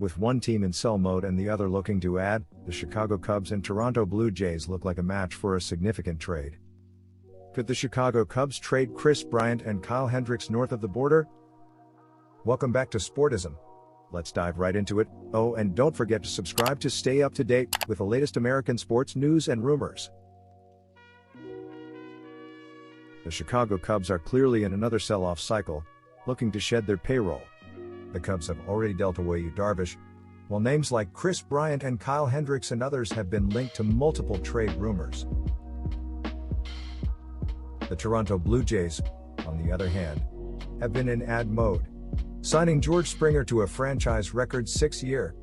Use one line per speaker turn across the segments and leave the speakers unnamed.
With one team in sell mode and the other looking to add, the Chicago Cubs and Toronto Blue Jays look like a match for a significant trade. Could the Chicago Cubs trade Kris Bryant and Kyle Hendricks north of the border? Welcome back to Sportism. Let's dive right into it. Oh, and don't forget to subscribe to stay up to date with the latest American sports news and rumors. The Chicago Cubs are clearly in another sell-off cycle, looking to shed their payroll. The Cubs have already dealt away Yu Darvish, while names like Kris Bryant and Kyle Hendricks and others have been linked to multiple trade rumors. The Toronto Blue Jays, on the other hand, have been in add mode, signing George Springer to a franchise record 6-year,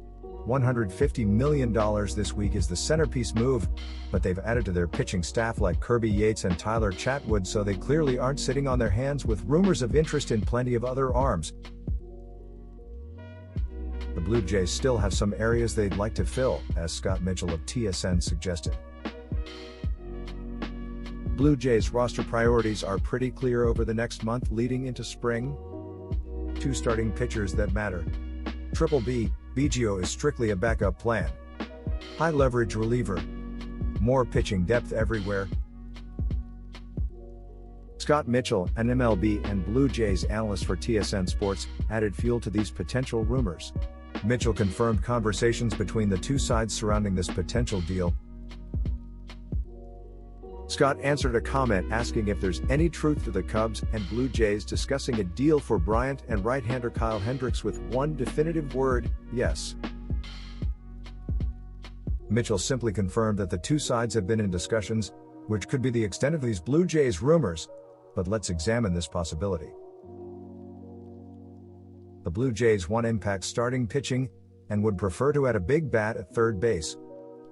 $150 million this week is the centerpiece move, but they've added to their pitching staff like Kirby Yates and Tyler Chatwood, so they clearly aren't sitting on their hands with rumors of interest in plenty of other arms. The Blue Jays still have some areas they'd like to fill, as Scott Mitchell of TSN suggested. Blue Jays roster priorities are pretty clear over the next month leading into spring. 2 starting pitchers that matter. Triple B, Biggio is strictly a backup plan. High leverage reliever. More pitching depth everywhere. Scott Mitchell, an MLB and Blue Jays analyst for TSN Sports, added fuel to these potential rumors. Mitchell confirmed conversations between the two sides surrounding this potential deal. Scott answered a comment asking if there's any truth to the Cubs and Blue Jays discussing a deal for Bryant and right-hander Kyle Hendricks with one definitive word: yes. Mitchell simply confirmed that the two sides have been in discussions, which could be the extent of these Blue Jays rumors, but let's examine this possibility. The Blue Jays want impact starting pitching, and would prefer to add a big bat at third base.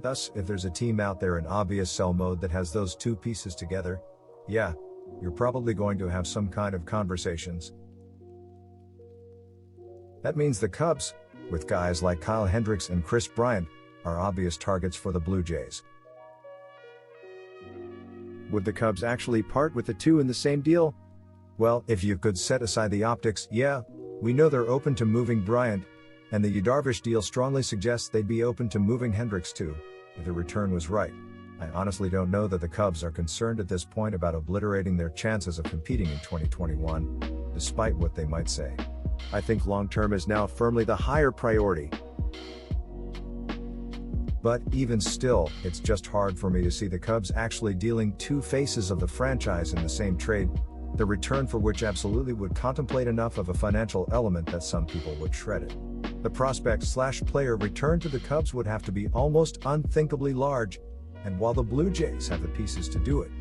Thus, if there's a team out there in obvious sell mode that has those two pieces together, yeah, you're probably going to have some kind of conversations. That means the Cubs, with guys like Kyle Hendricks and Kris Bryant, are obvious targets for the Blue Jays. Would the Cubs actually part with the two in the same deal? Well, if you could set aside the optics, yeah, we know they're open to moving Bryant, and the Yu Darvish deal strongly suggests they'd be open to moving Hendricks too, if the return was right. I honestly don't know that the Cubs are concerned at this point about obliterating their chances of competing in 2021, despite what they might say. I think long-term is now firmly the higher priority. But even still, it's just hard for me to see the Cubs actually dealing two faces of the franchise in the same trade, the return for which absolutely would contemplate enough of a financial element that some people would shred it. The prospect/player return to the Cubs would have to be almost unthinkably large, and while the Blue Jays have the pieces to do it,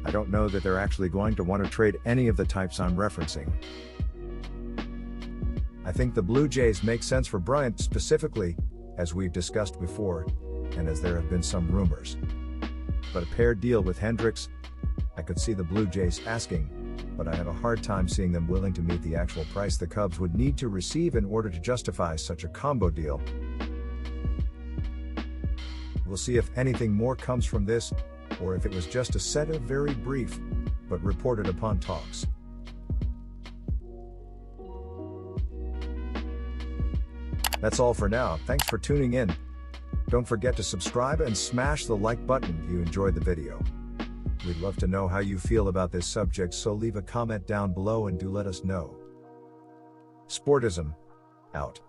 I don't know that they're actually going to want to trade any of the types I'm referencing. I think the Blue Jays make sense for Bryant specifically, as we've discussed before, and as there have been some rumors. But a paired deal with Hendricks, I could see the Blue Jays asking, but I have a hard time seeing them willing to meet the actual price the Cubs would need to receive in order to justify such a combo deal. We'll see if anything more comes from this, or if it was just a set of very brief, but reported upon talks. That's all for now. Thanks for tuning in. Don't forget to subscribe and smash the like button if you enjoyed the video. We'd love to know how you feel about this subject, so leave a comment down below and do let us know. Sportism, out.